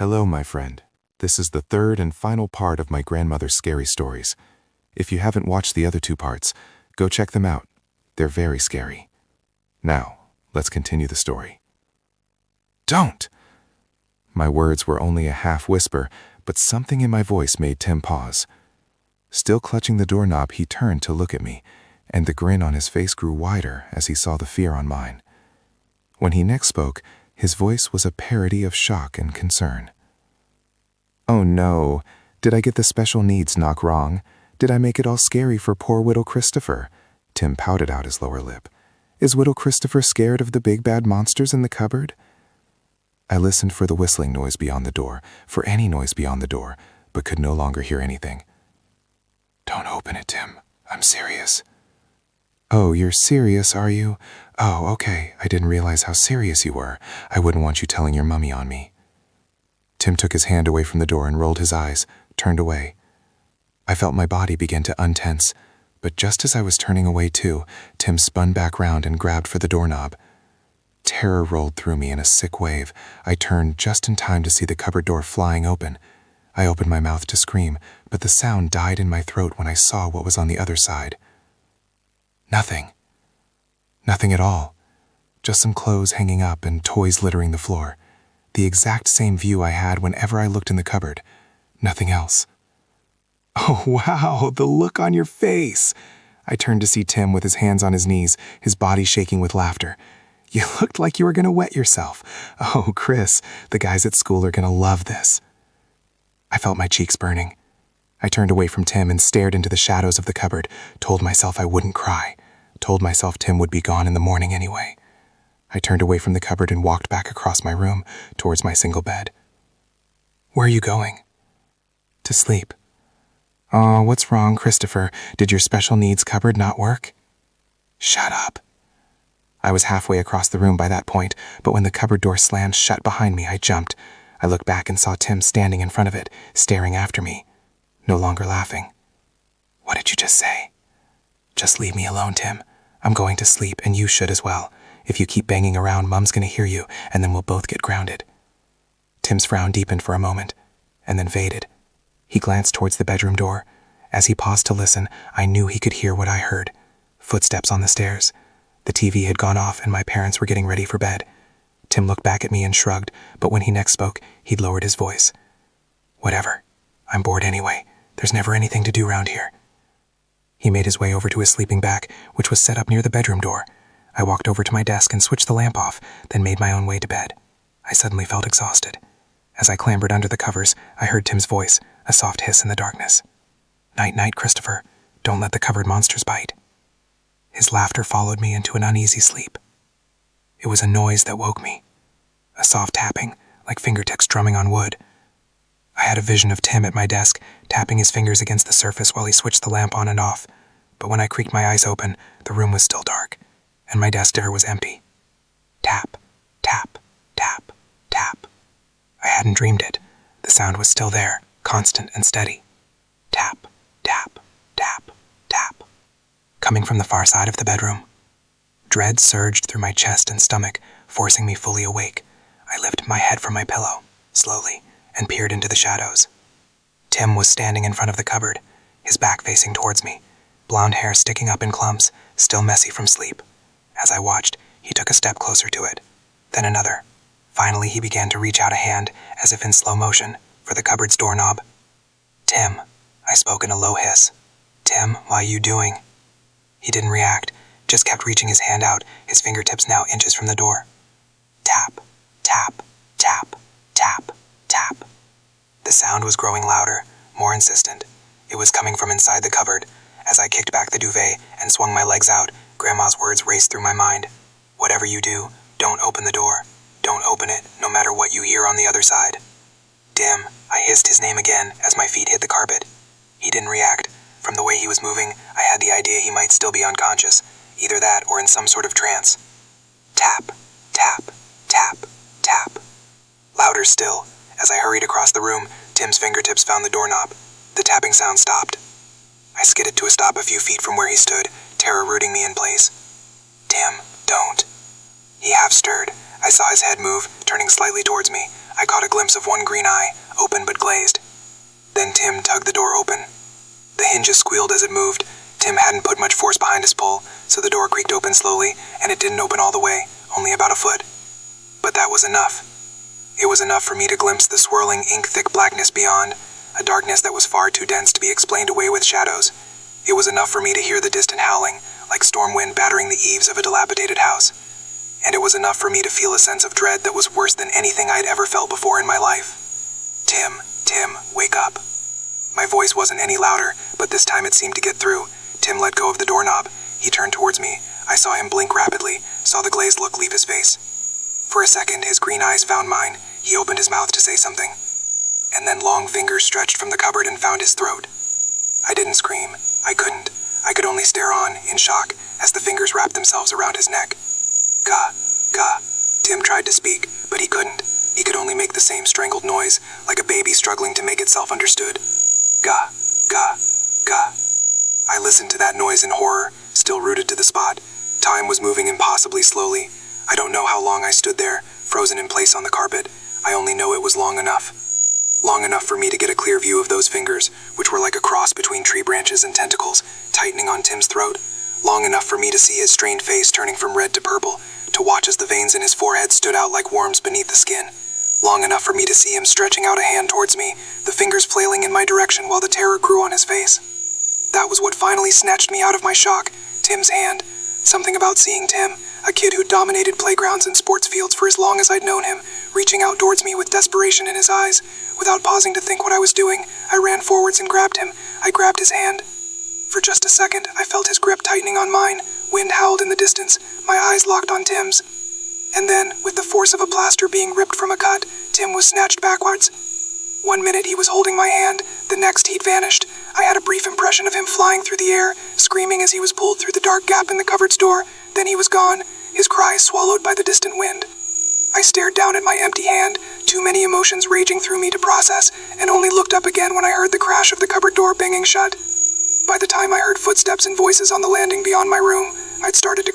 Hello, my friend. This is the third and final part of my grandmother's scary stories. If you haven't watched the other two parts, go check them out. They're very scary. Now, let's continue the story. Don't! My words were only a half whisper, but something in my voice made Tim pause. Still clutching the doorknob, he turned to look at me, and the grin on his face grew wider as he saw the fear on mine. When he next spoke, his voice was a parody of shock and concern. Oh no, did I get the special needs knock wrong? Did I make it all scary for poor Widow Christopher? Tim pouted out his lower lip. Is Widow Christopher scared of the big bad monsters in the cupboard? I listened for the whistling noise beyond the door, for any noise beyond the door, but could no longer hear anything. Don't open it, Tim. I'm serious. Oh, you're serious, are you? Oh, okay. I didn't realize how serious you were. I wouldn't want you telling your mummy on me. Tim took his hand away from the door and rolled his eyes, turned away. I felt my body begin to untense, but just as I was turning away too, Tim spun back round and grabbed for the doorknob. Terror rolled through me in a sick wave. I turned just in time to see the cupboard door flying open. I opened my mouth to scream, but the sound died in my throat when I saw what was on the other side. Nothing. Nothing at all. Just some clothes hanging up and toys littering the floor. The exact same view I had whenever I looked in the cupboard. Nothing else. Oh, wow, the look on your face! I turned to see Tim with his hands on his knees, his body shaking with laughter. You looked like you were going to wet yourself. Oh, Chris, the guys at school are going to love this. I felt my cheeks burning. I turned away from Tim and stared into the shadows of the cupboard, told myself I wouldn't cry, told myself Tim would be gone in the morning anyway. I turned away from the cupboard and walked back across my room towards my single bed. Where are you going? To sleep. Oh, what's wrong, Christopher? Did your special needs cupboard not work? Shut up. I was halfway across the room by that point, but when the cupboard door slammed shut behind me, I jumped. I looked back and saw Tim standing in front of it, staring after me, no longer laughing. What did you just say? Just leave me alone, Tim. I'm going to sleep, and you should as well. If you keep banging around, Mum's going to hear you, and then we'll both get grounded. Tim's frown deepened for a moment, and then faded. He glanced towards the bedroom door. As he paused to listen, I knew he could hear what I heard. Footsteps on the stairs. The TV had gone off, and my parents were getting ready for bed. Tim looked back at me and shrugged, but when he next spoke, he'd lowered his voice. Whatever. I'm bored anyway. There's never anything to do round here. He made his way over to his sleeping bag, which was set up near the bedroom door. I walked over to my desk and switched the lamp off, then made my own way to bed. I suddenly felt exhausted. As I clambered under the covers, I heard Tim's voice, a soft hiss in the darkness. Night-night, Christopher. Don't let the cupboard monsters bite. His laughter followed me into an uneasy sleep. It was a noise that woke me. A soft tapping, like fingertips drumming on wood. I had a vision of Tim at my desk, tapping his fingers against the surface while he switched the lamp on and off. But when I creaked my eyes open, the room was still dark, and my desk door was empty. Tap, tap, tap, tap. I hadn't dreamed it. The sound was still there, constant and steady. Tap, tap, tap, tap. Coming from the far side of the bedroom. Dread surged through my chest and stomach, forcing me fully awake. I lifted my head from my pillow, slowly, and peered into the shadows. Tim was standing in front of the cupboard, his back facing towards me, blonde hair sticking up in clumps, still messy from sleep. As I watched, he took a step closer to it, then another. Finally, he began to reach out a hand, as if in slow motion, for the cupboard's doorknob. Tim, I spoke in a low hiss. Tim, what are you doing? He didn't react, just kept reaching his hand out, his fingertips now inches from the door. Tap, tap, tap, tap, tap. The sound was growing louder, more insistent. It was coming from inside the cupboard. As I kicked back the duvet and swung my legs out, Grandma's words raced through my mind. Whatever you do, don't open the door. Don't open it, no matter what you hear on the other side. Dim, I hissed his name again as my feet hit the carpet. He didn't react. From the way he was moving, I had the idea he might still be unconscious, either that or in some sort of trance. Tap, tap, tap, tap. Louder still. As I hurried across the room, Tim's fingertips found the doorknob. The tapping sound stopped. I skidded to a stop a few feet from where he stood, terror rooting me in place. Tim, don't. He half stirred. I saw his head move, turning slightly towards me. I caught a glimpse of one green eye, open but glazed. Then Tim tugged the door open. The hinges squealed as it moved. Tim hadn't put much force behind his pull, so the door creaked open slowly, and it didn't open all the way, only about a foot. But that was enough. It was enough for me to glimpse the swirling, ink-thick blackness beyond, a darkness that was far too dense to be explained away with shadows. It was enough for me to hear the distant howling, like storm wind battering the eaves of a dilapidated house. And it was enough for me to feel a sense of dread that was worse than anything I'd ever felt before in my life. Tim, wake up. My voice wasn't any louder, but this time it seemed to get through. Tim let go of the doorknob. He turned towards me. I saw him blink rapidly, saw the glazed look leave his face. For a second, his green eyes found mine. He opened his mouth to say something. And then long fingers stretched from the cupboard and found his throat. I didn't scream. I couldn't. I could only stare on, in shock, as the fingers wrapped themselves around his neck. Gah. Tim tried to speak, but he couldn't. He could only make the same strangled noise, like a baby struggling to make itself understood. Gah. I listened to that noise in horror, still rooted to the spot. Time was moving impossibly slowly. I don't know how long I stood there, frozen in place on the carpet. I only know it was long enough. Long enough for me to get a clear view of those fingers, which were like a cross between tree branches and tentacles, tightening on Tim's throat. Long enough for me to see his strained face turning from red to purple, to watch as the veins in his forehead stood out like worms beneath the skin. Long enough for me to see him stretching out a hand towards me, the fingers flailing in my direction while the terror grew on his face. That was what finally snatched me out of my shock, Tim's hand. Something about seeing Tim, a kid who dominated playgrounds and sports fields for as long as I'd known him, reaching out towards me with desperation in his eyes. Without pausing to think what I was doing, I ran forwards and grabbed him. I grabbed his hand. For just a second, I felt his grip tightening on mine. Wind howled in the distance, my eyes locked on Tim's. And then, with the force of a plaster being ripped from a cut, Tim was snatched backwards. 1 minute he was holding my hand, the next he'd vanished. I had a brief impression of him flying through the air, screaming as he was pulled through the dark gap in the cupboard's door. Then he was gone, his cries swallowed by the distant wind. I stared down at my empty hand, too many emotions raging through me to process, and only looked up again when I heard the crash of the cupboard door banging shut. By the time I heard footsteps and voices on the landing beyond my room, I'd started to